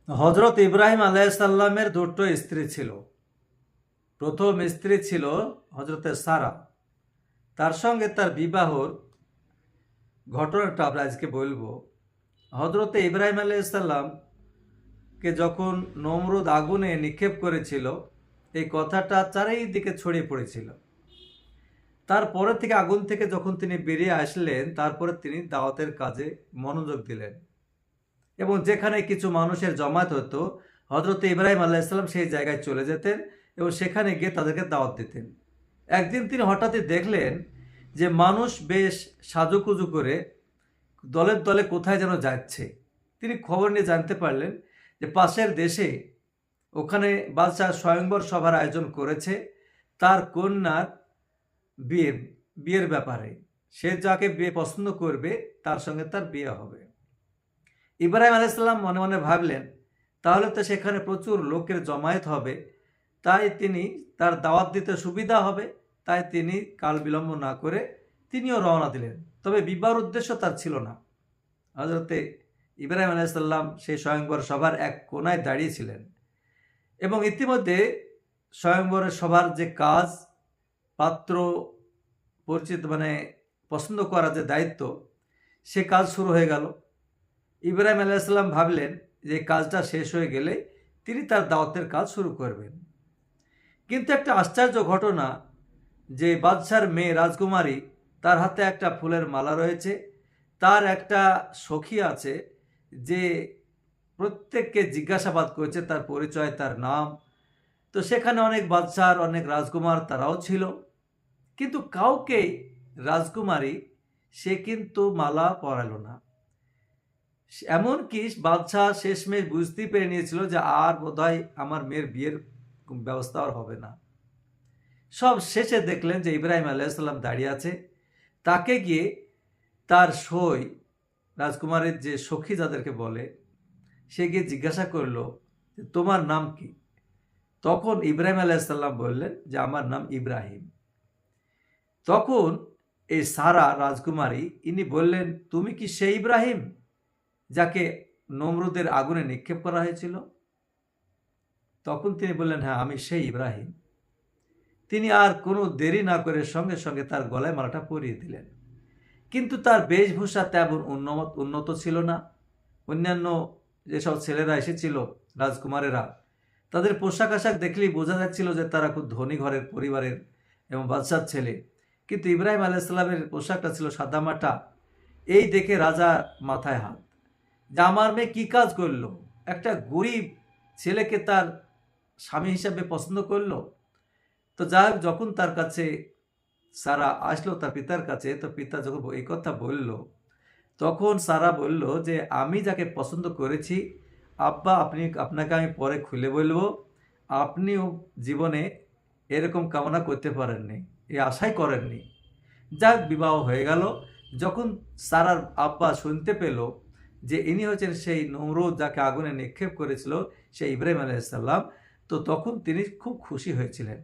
হজরত ইব্রাহিম আলাইসাল্লামের দুটো স্ত্রী ছিল। প্রথম স্ত্রী ছিল হজরতে সারা। তার সঙ্গে তার বিবাহর ঘটনাটা আমরা আজকে বলবো। হজরতে ইব্রাহিম আলাইসাল্লামকে যখন নমরুদ আগুনে নিক্ষেপ করেছিল, এই কথাটা চারিদিকে ছড়িয়ে পড়েছিল। তারপরে থেকে আগুন থেকে যখন তিনি বেরিয়ে আসলেন, তারপরে তিনি দাওয়াতের কাজে মনোযোগ দিলেন এবং যেখানে কিছু মানুষের জমায়েত হতো, হজরত ইব্রাহিম আলাইসাল্লাম সেই জায়গায় চলে যেতেন এবং সেখানে গিয়ে তাদেরকে দাওয়াত দিতেন। একদিন তিনি হঠাৎই দেখলেন যে মানুষ বেশ সাজুকুজু করে দলের দলে কোথায় যেন যাচ্ছে। তিনি খবর নিয়ে জানতে পারলেন যে পাশের দেশে ওখানে বাদশাহ স্বয়ংবর সভার আয়োজন করেছে তার কন্যার বিয়ের ব্যাপারে। সে যাকে বিয়ে পছন্দ করবে তার সঙ্গে তার বিয়ে হবে। ইব্রাহিম আলাইসাল্লাম মনে মনে ভাবলেন, তাহলে তো সেখানে প্রচুর লোকের জমায়েত হবে, তাই তিনি তার দাওয়াত দিতে সুবিধা হবে। তাই তিনি কাল বিলম্ব না করে তিনিও রওনা দিলেন। তবে বিবাহের উদ্দেশ্য তার ছিল না। হজরতে ইব্রাহিম আলাইসাল্লাম সেই স্বয়ংবর সভার এক কোনায় দাঁড়িয়েছিলেন এবং ইতিমধ্যে স্বয়ংবরের সভার যে কাজ, পাত্র পরিচিত পছন্দ করা যে দায়িত্ব, সে কাজ শুরু হয়ে গেল। ইব্রাহিম আলাইসাল্লাম ভাবলেন যে কাজটা শেষ হয়ে গেলে তিনি তার দাওয়াতের কাজ শুরু করবেন। কিন্তু একটা আশ্চর্য ঘটনা, যে বাদশার মেয়ে রাজকুমারী, তার হাতে একটা ফুলের মালা রয়েছে, তার একটা সখী আছে যে প্রত্যেককে জিজ্ঞাসাবাদ করেছে তার পরিচয়, তার নাম। তো সেখানে অনেক বাদশার অনেক রাজকুমার তারাও ছিল, কিন্তু কাউকে রাজকুমারী সে কিন্তু মালা পরালো না। এমনকি বাদশাহ শেষমেশ বুঝতেই পেরে নিয়েছিল যে আর বোধহয় আমার মেয়ের বিয়ের ব্যবস্থা আর হবে না। সব শেষে দেখলেন যে ইব্রাহিম আলাইসাল্লাম দাঁড়িয়ে আছে। তাকে গিয়ে তার সই, রাজকুমারের যে সখী যাদেরকে বলে, সে গিয়ে জিজ্ঞাসা করলো যে তোমার নাম কি? তখন ইব্রাহিম আলাইসাল্লাম বললেন যে আমার নাম ইব্রাহিম। তখন এই সারা রাজকুমারী ইনি বললেন, তুমি কি সেই ইব্রাহিম যাকে নমরুদের আগুনে নিক্ষেপ করা হয়েছিল? তখন তিনি বললেন, হ্যাঁ, আমি সেই ইব্রাহিম। তিনি আর কোনো দেরি না করে সঙ্গে সঙ্গে তার গলায় মালাটা পরিয়ে দিলেন। কিন্তু তার বেশভূষা তেমন উন্নত ছিল না। অন্যান্য যেসব ছেলেরা এসেছিল, রাজকুমারেরা, তাদের পোশাক আশাক দেখলেই বোঝা যাচ্ছিল যে তারা খুব ধনী ঘরের পরিবারের এবং বাদশার ছেলে। কিন্তু ইব্রাহিম আলাইসাল্লামের পোশাকটা ছিল সাদামাটা। এই দেখে রাজা মাথায় হাত, যে আমার মেয়ে কী কাজ করলো? একটা গরিব ছেলেকে তার স্বামী হিসাবে পছন্দ করলো। তো যাই হোক, যখন তার কাছে সারা আসলো তার পিতার কাছে, তো পিতা যখন এই কথা বলল, তখন সারা বলল যে আমি যাকে পছন্দ করেছি আব্বা, আপনাকে আমি পরে খুলে বলবো, আপনিও জীবনে এরকম কামনা করতে পারেননি, এই আশাই করেননি। যাক, বিবাহ হয়ে গেল। যখন সারার আব্বা শুনতে পেল যে ইনি হচ্ছেন সেই নমরুদ যাকে আগুনে নিক্ষেপ করেছিল, সেই ইব্রাহিম আলাইসাল্লাম, তো তখন তিনি খুব খুশি হয়েছিলেন।